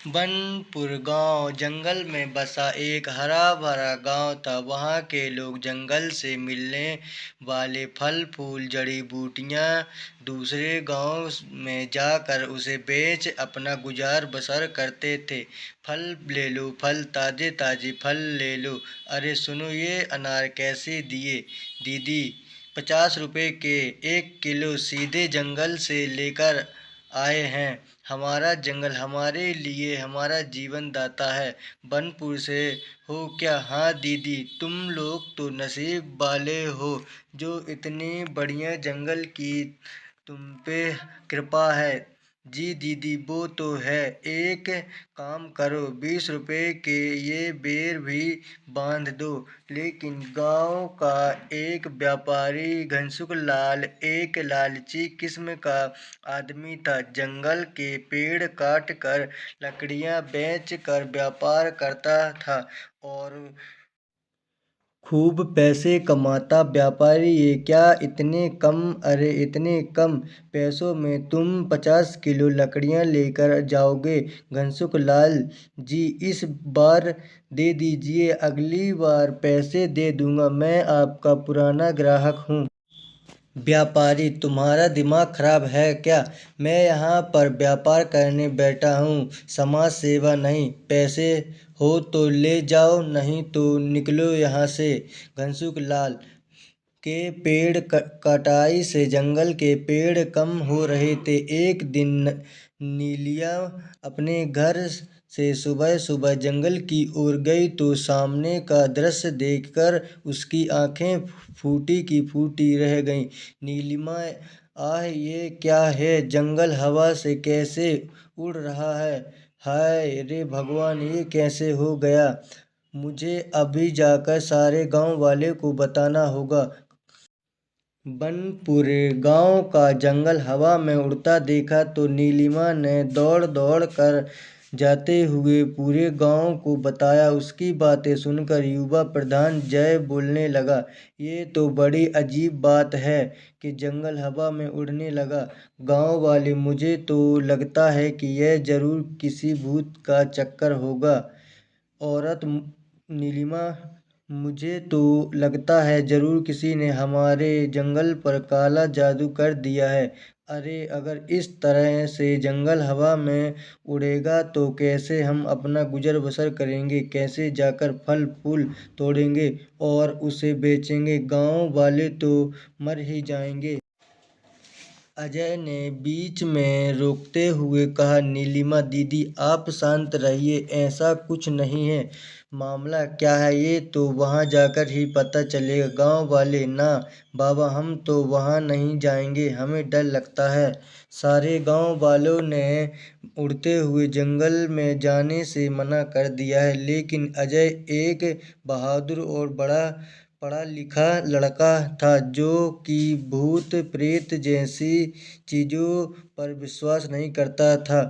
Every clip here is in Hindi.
बनपुर गांव जंगल में बसा एक हरा भरा गांव था। वहां के लोग जंगल से मिलने वाले फल फूल जड़ी बूटियां दूसरे गांव में जाकर उसे बेच अपना गुजार बसर करते थे। फल ले लो, फल ताजे ताजे फल ले लो। अरे सुनो, ये अनार कैसे दिए दीदी? 50 रुपए के 1 किलो, सीधे जंगल से लेकर आए हैं। हमारा जंगल हमारे लिए हमारा जीवन दाता है। बनपुर से हो क्या? हाँ दीदी, तुम लोग तो नसीब वाले हो जो इतने बढ़िया जंगल की तुम पे कृपा है। जी दीदी, वो तो है। एक काम करो, 20 रुपए के ये बेर भी बांध दो। लेकिन गांव का एक व्यापारी घनसुख लाल एक लालची किस्म का आदमी था। जंगल के पेड़ काट कर लकड़ियां बेच कर व्यापार करता था और खूब पैसे कमाता। व्यापारी, ये क्या इतने कम? अरे इतने कम पैसों में तुम 50 किलो लकड़ियां लेकर जाओगे? घनसुख लाल जी, इस बार दे दीजिए, अगली बार पैसे दे दूंगा। मैं आपका पुराना ग्राहक हूँ। व्यापारी, तुम्हारा दिमाग खराब है क्या? मैं यहाँ पर व्यापार करने बैठा हूँ, समाज सेवा नहीं। पैसे हो तो ले जाओ, नहीं तो निकलो यहाँ से। घनसुख लाल के पेड़ कटाई से जंगल के पेड़ कम हो रहे थे। एक दिन नीलिया अपने घर से सुबह सुबह जंगल की ओर गई तो सामने का दृश्य देखकर उसकी आंखें फूटी की फूटी रह गईं। नीलिमा, आह, ये क्या है? जंगल हवा से कैसे उड़ रहा है? हाय रे भगवान, ये कैसे हो गया? मुझे अभी जाकर सारे गांव वाले को बताना होगा। बनपुर गांव का जंगल हवा में उड़ता देखा तो नीलिमा ने दौड़ दौड़ कर जाते हुए पूरे गांव को बताया। उसकी बातें सुनकर युवा प्रधान जय बोलने लगा, ये तो बड़ी अजीब बात है कि जंगल हवा में उड़ने लगा। गांव वाले, मुझे तो लगता है कि यह जरूर किसी भूत का चक्कर होगा। औरत नीलिमा, मुझे तो लगता है जरूर किसी ने हमारे जंगल पर काला जादू कर दिया है। अरे अगर इस तरह से जंगल हवा में उड़ेगा तो कैसे हम अपना गुजर बसर करेंगे? कैसे जाकर फल फूल तोड़ेंगे और उसे बेचेंगे? गांव वाले तो मर ही जाएंगे। अजय ने बीच में रोकते हुए कहा, नीलिमा दीदी, आप शांत रहिए, ऐसा कुछ नहीं है। मामला क्या है ये तो वहां जाकर ही पता चलेगा। गांव वाले, ना बाबा, हम तो वहां नहीं जाएंगे, हमें डर लगता है। सारे गांव वालों ने उड़ते हुए जंगल में जाने से मना कर दिया है, लेकिन अजय एक बहादुर और बड़ा पढ़ा लिखा लड़का था जो कि भूत प्रेत जैसी चीज़ों पर विश्वास नहीं करता था।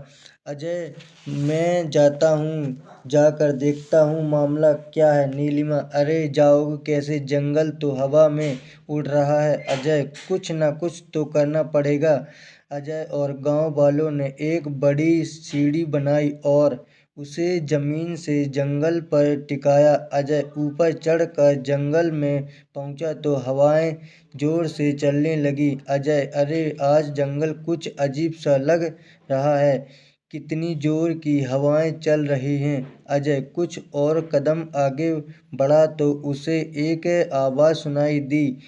अजय, मैं जाता हूँ, जाकर देखता हूँ मामला क्या है। नीलिमा, अरे जाओगे कैसे? जंगल तो हवा में उड़ रहा है। अजय, कुछ ना कुछ तो करना पड़ेगा। अजय और गांव वालों ने एक बड़ी सीढ़ी बनाई और उसे जमीन से जंगल पर टिकाया। अजय ऊपर चढ़कर जंगल में पहुंचा तो हवाएं जोर से चलने लगी। अजय, अरे आज जंगल कुछ अजीब सा लग रहा है, कितनी जोर की हवाएं चल रही हैं। अजय कुछ और कदम आगे बढ़ा तो उसे एक आवाज़ सुनाई दी,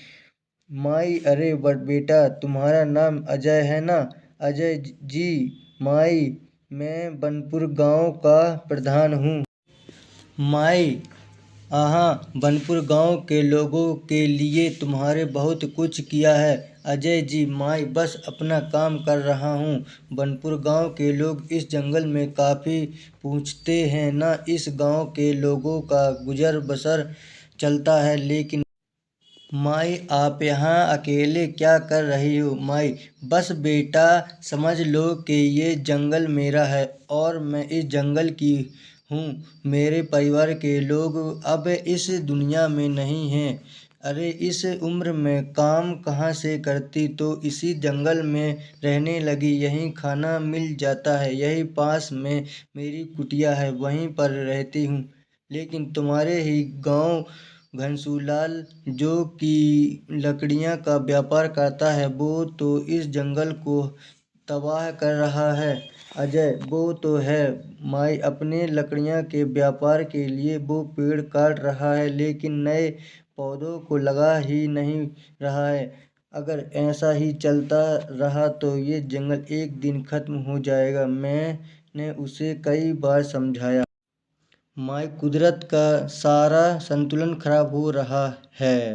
माई। अरे बेटा, तुम्हारा नाम अजय है ना? अजय जी, माई, मैं बनपुर गांव का प्रधान हूँ। माई, हाँ, बनपुर गांव के लोगों के लिए तुम्हारे बहुत कुछ किया है। अजय जी, माई, बस अपना काम कर रहा हूँ। बनपुर गांव के लोग इस जंगल में काफ़ी पूछते हैं ना, इस गांव के लोगों का गुजर बसर चलता है। लेकिन माई, आप यहाँ अकेले क्या कर रही हो? माई, बस बेटा, समझ लो कि ये जंगल मेरा है और मैं इस जंगल की हूँ। मेरे परिवार के लोग अब इस दुनिया में नहीं हैं। अरे इस उम्र में काम कहाँ से करती, तो इसी जंगल में रहने लगी। यहीं खाना मिल जाता है, यहीं पास में मेरी कुटिया है, वहीं पर रहती हूँ। लेकिन तुम्हारे ही गांव घनसूलाल, जो कि लकड़ियाँ का व्यापार करता है, वो तो इस जंगल को तबाह कर रहा है। अजय, वो तो है माई, अपने लकड़ियाँ के व्यापार के लिए वो पेड़ काट रहा है, लेकिन नए पौधों को लगा ही नहीं रहा है। अगर ऐसा ही चलता रहा तो ये जंगल एक दिन खत्म हो जाएगा। मैंने उसे कई बार समझाया माई, कुदरत का सारा संतुलन खराब हो रहा है।